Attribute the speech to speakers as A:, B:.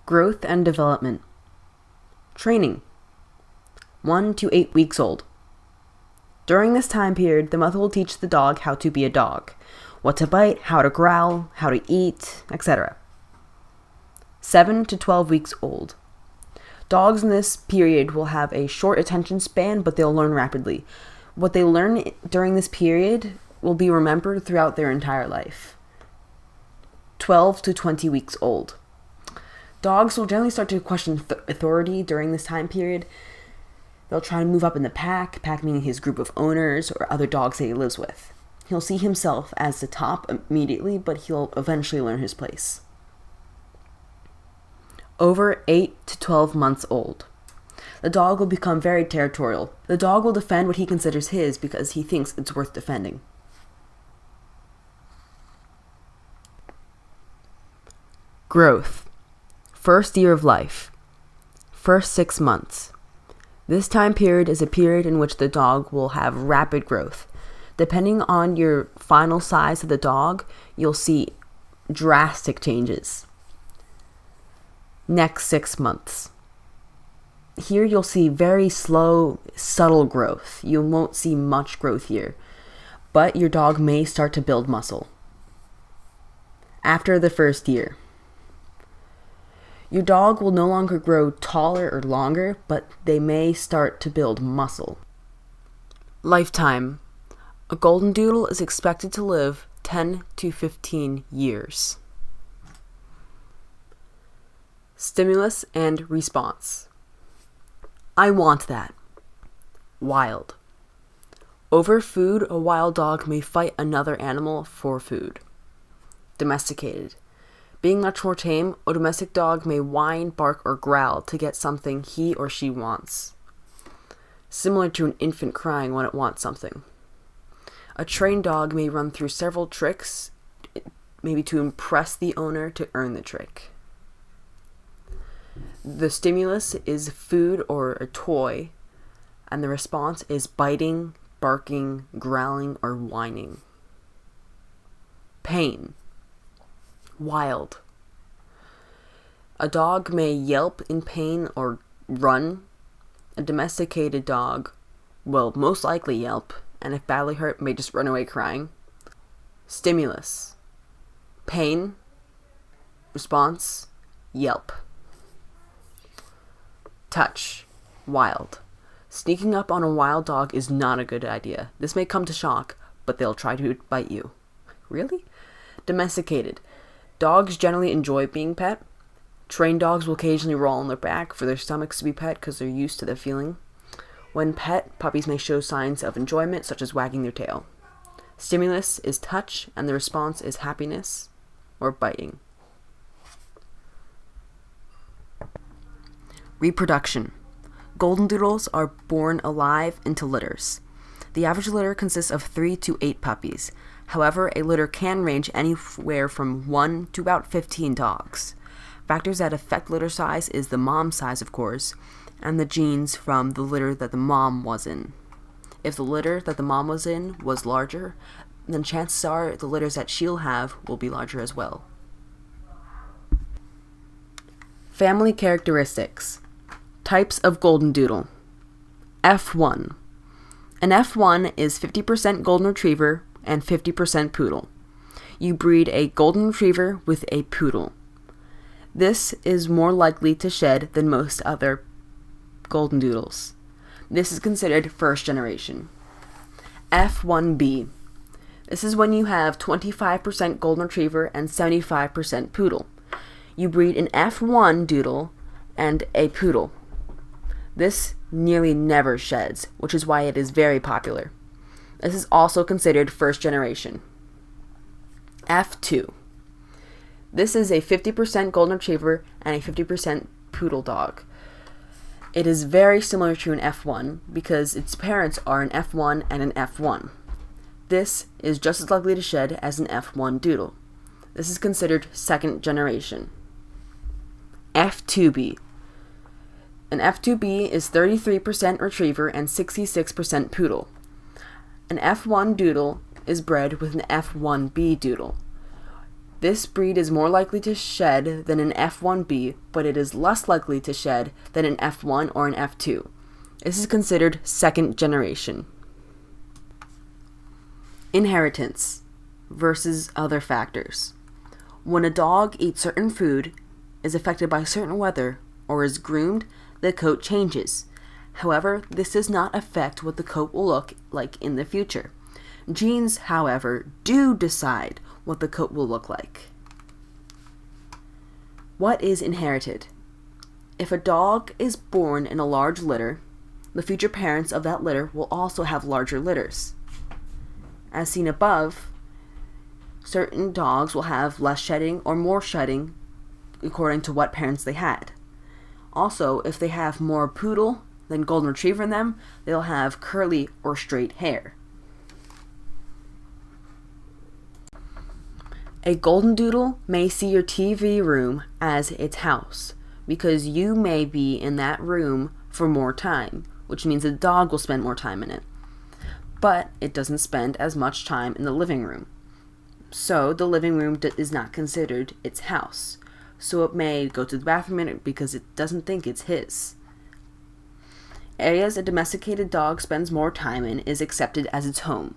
A: Growth and development. Training. 1 to 8 weeks old. During this time period, the mother will teach the dog how to be a dog, what to bite, how to growl, how to eat, etc. 7 to 12 weeks old. Dogs in this period will have a short attention span, but they'll learn rapidly. What they learn during this period will be remembered throughout their entire life. 12 to 20 weeks old. Dogs will generally start to question authority during this time period. They'll try to move up in the pack meaning his group of owners or other dogs that he lives with. He'll see himself as the top immediately, but he'll eventually learn his place. Over 8 to 12 months old. The dog will become very territorial. The dog will defend what he considers his because he thinks it's worth defending. Growth. First year of life. First 6 months. This time period is a period in which the dog will have rapid growth. Depending on your final size of the dog, you'll see drastic changes. Next 6 months. Here you'll see very slow, subtle growth. You won't see much growth here, but your dog may start to build muscle. After the first year. Your dog will no longer grow taller or longer, but they may start to build muscle. Lifetime. A Goldendoodle is expected to live 10 to 15 years. Stimulus and response. I want that. Wild. Over food, a wild dog may fight another animal for food. Domesticated. Being much more tame, a domestic dog may whine, bark, or growl to get something he or she wants. Similar to an infant crying when it wants something. A trained dog may run through several tricks, maybe to impress the owner to earn the trick. The stimulus is food or a toy, and the response is biting, barking, growling, or whining. Pain. Wild. A dog may yelp in pain or run. A domesticated dog will most likely yelp, and if badly hurt, may just run away crying. Stimulus. Pain. Response. Yelp. Touch. Wild. Sneaking up on a wild dog is not a good idea. This may come to shock, but they'll try to bite you. Really? Domesticated. Dogs generally enjoy being pet. Trained dogs will occasionally roll on their back for their stomachs to be pet because they're used to the feeling. When pet, puppies may show signs of enjoyment, such as wagging their tail. Stimulus is touch, and the response is happiness or biting. Reproduction. Goldendoodles are born alive into litters. The average litter consists of 3 to 8 puppies. However, a litter can range anywhere from 1 to about 15 dogs. Factors that affect litter size is the mom size, of course, and the genes from the litter that the mom was in. If the litter that the mom was in was larger, then chances are the litters that she'll have will be larger as well. Family characteristics. Types of Goldendoodle. F1. An F1 is 50% Golden Retriever and 50% Poodle. You breed a Golden Retriever with a Poodle. This is more likely to shed than most other Goldendoodles. This is considered first generation. F1B. This is when you have 25% Golden Retriever and 75% Poodle. You breed an F1 Doodle and a Poodle. This nearly never sheds, which is why it is very popular. This is also considered first generation. F2. This is a 50% Golden Retriever and a 50% Poodle dog. It is very similar to an F1 because its parents are an F1 and an F1. This is just as likely to shed as an F1 Doodle. This is considered second generation. F2B. An F2B is 33% Retriever and 66% Poodle. An F1 Doodle is bred with an F1B Doodle. This breed is more likely to shed than an F1B, but it is less likely to shed than an F1 or an F2. This is considered second generation. Inheritance versus other factors. When a dog eats certain food, is affected by certain weather, or is groomed, the coat changes. However, this does not affect what the coat will look like in the future. Genes, however, do decide what the coat will look like. What is inherited? If a dog is born in a large litter, the future parents of that litter will also have larger litters. As seen above, certain dogs will have less shedding or more shedding according to what parents they had. Also, if they have more poodle than golden retriever in them, they'll have curly or straight hair. A goldendoodle may see your TV room as its house because you may be in that room for more time, which means the dog will spend more time in it. But it doesn't spend as much time in the living room. So the living room is not considered its house. So it may go to the bathroom in it because it doesn't think it's his. Areas a domesticated dog spends more time in is accepted as its home.